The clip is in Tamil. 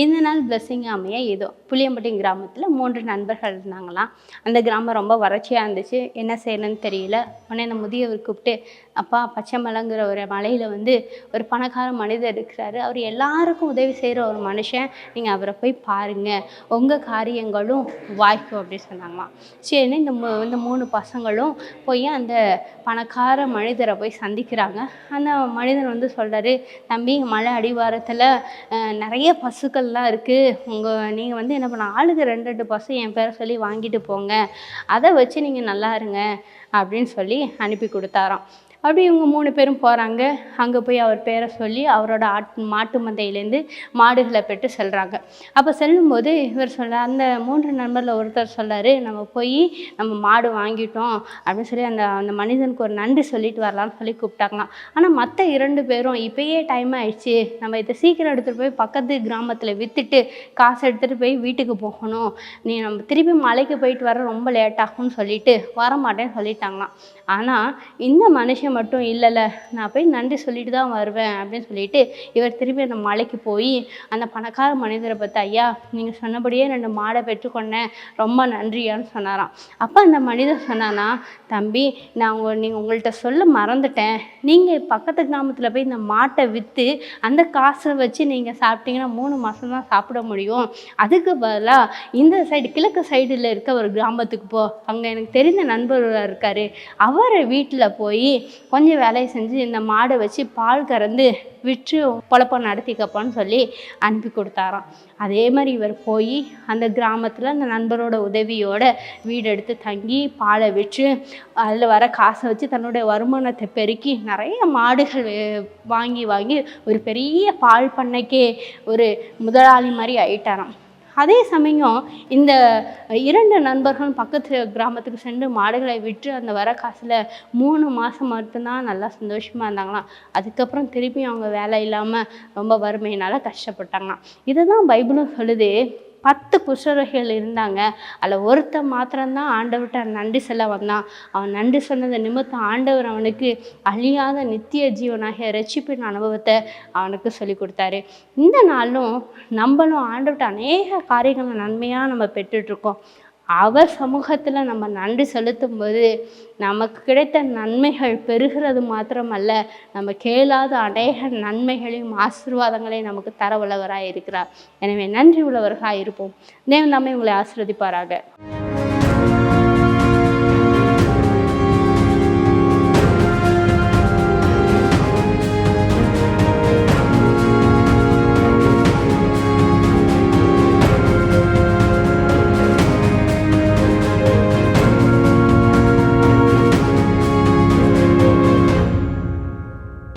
இந்த நாள் பிளெஸ்ஸிங் அமைய ஏதோ புளியம்பட்டி கிராமத்தில் 3 நண்பர்கள் இருந்தாங்களாம். அந்த கிராமம் ரொம்ப வறட்சியாக இருந்துச்சு. என்ன செய்யணும்னு தெரியல. உடனே அந்த முதியவர் கூப்பிட்டு, அப்பா பச்சை மலைங்கிற ஒரு மலையில் ஒரு பணக்கார மனிதர் இருக்கிறாரு, அவர் எல்லாருக்கும் உதவி செய்கிற ஒரு மனுஷன், நீங்கள் அவரை போய் பாருங்கள், உங்கள் காரியங்களும் வாய்க்கும் அப்படின்னு சொன்னாங்களாம். சரின்னு இந்த 3 பசங்களும் போய் அந்த பணக்கார மனிதரை போய் சந்திக்கிறாங்க. அந்த மனிதன் சொல்கிறாரு, தம்பி மலை அடிவாரத்தில் நிறைய பசுக்கள்லாம் இருக்குது, நீங்கள் என்ன பண்ண, ஆளுக்கு 2 பசு என் பேரை சொல்லி வாங்கிட்டு போங்க, அதை வச்சு நீங்கள் நல்லா இருங்க அப்படின்னு சொல்லி அனுப்பி கொடுத்தாராம். அப்படி இவங்க 3 பேரும் போகிறாங்க. அங்கே போய் அவர் பேரை சொல்லி அவரோட மாட்டு மந்தையிலேருந்து மாடுகளை பெற்று செல்கிறாங்க. அப்போ செல்லும்போது இவர் அந்த 3 நண்பரில் ஒருத்தர் சொல்கிறார், நம்ம மாடு வாங்கிட்டோம் அப்படின்னு சொல்லி அந்த மனிதனுக்கு ஒரு நன்றி சொல்லிட்டு வரலான்னு சொல்லி கூப்பிட்டாங்களாம். ஆனால் மற்ற 2 பேரும் இப்போயே டைம் ஆயிடுச்சு, நம்ம இதை சீக்கிரம் எடுத்துகிட்டு போய் பக்கத்து கிராமத்தில் விற்றுட்டு காசு எடுத்துகிட்டு போய் வீட்டுக்கு போகணும், நம்ம திருப்பி மலைக்கு போயிட்டு வர ரொம்ப லேட் ஆகும்னு சொல்லிட்டு வரமாட்டேன்னு சொல்லிட்டாங்களாம். ஆனால் இந்த மனுஷன் மட்டும் இல்லைல்ல, நான் போய் நன்றி சொல்லிட்டு தான் வருவேன் அப்படின்னு சொல்லிட்டு இவர் திரும்பி அந்த மலைக்கு போய் அந்த பணக்கார மனிதரை பார்த்து, ஐயா நீங்கள் சொன்னபடியே 2 மாடை பெற்றுக்கொண்டேன், ரொம்ப நன்றியான்னு சொன்னாராம். அப்போ அந்த மனிதர் சொன்னானா, தம்பி நீங்கள் உங்கள்கிட்ட சொல்ல மறந்துட்டேன், நீங்கள் பக்கத்து கிராமத்தில் போய் இந்த மாட்டை விற்று அந்த காசை வச்சு நீங்கள் சாப்பிட்டீங்கன்னா 3 மாதம் தான் சாப்பிட முடியும், அதுக்கு பதிலாக இந்த சைடு கிழக்கு சைடில் இருக்க ஒரு கிராமத்துக்கு போ, அங்கே எனக்கு தெரிந்த நண்பர் இருக்கார், அவரை வீட்டில் போய் கொஞ்சம் வேலையை செஞ்சு இந்த மாடை வச்சு பால் கறந்து விற்று பொழப்பம் நடத்திக்கப்பான்னு சொல்லி அனுப்பி கொடுத்தாராம். அதே மாதிரி இவர் போய் அந்த கிராமத்தில் அந்த நண்பரோட உதவியோட வீடு எடுத்து தங்கி பாலை விற்று அதில் வர காசை வச்சு தன்னுடைய வருமானத்தை பெருக்கி நிறைய மாடுகள் வாங்கி ஒரு பெரிய பால் பண்ணைக்கே ஒரு முதலாளி மாதிரி ஆயிட்டாராம். அதே சமயம் இந்த 2 நண்பர்களும் பக்கத்து கிராமத்துக்கு சென்று மாடுகளை விற்று அந்த வர காசில் 3 மாதம் மட்டும்தான் நல்லா சந்தோஷமாக இருந்தாங்களாம். அதுக்கப்புறம் திருப்பி அவங்க வேலை இல்லாமல் ரொம்ப வறுமையினால் கஷ்டப்பட்டாங்களாம். இதை தான் பைபிளும் சொல்லுது. 10 குஷ்டரோகிகள் இருந்தாங்க, அதில் ஒருத்தன் மாத்திரம்தான் ஆண்டவர்கிட்ட நன்றி சொல்ல வந்தான். அவன் நன்றி சொன்னது நிமித்தம் ஆண்டவர் அவனுக்கு அழியாத நித்திய ஜீவனாகிய ரட்சிப்பின் அனுபவத்தை அவனுக்கு சொல்லி கொடுத்தாரு. இந்த நாளும் நம்மளும் ஆண்டவர்கிட்ட அநேக காரியங்களை நன்மையாக நம்ம பெற்றுட்ருக்கோம். அவர் சமூகத்தில் நம்ம நன்றி செலுத்தும் போது நமக்கு கிடைத்த நன்மைகள் பெருகிறது மாத்திரமல்ல, நம்ம கேளாத அநேக நன்மைகளையும் ஆசீர்வாதங்களையும் நமக்கு தர உள்ளவராக இருக்கிறார். எனவே நன்றி உள்ளவர்களாக இருப்போம். தேவன் நம்மை உங்களை ஆசீர்வதிப்பாராக.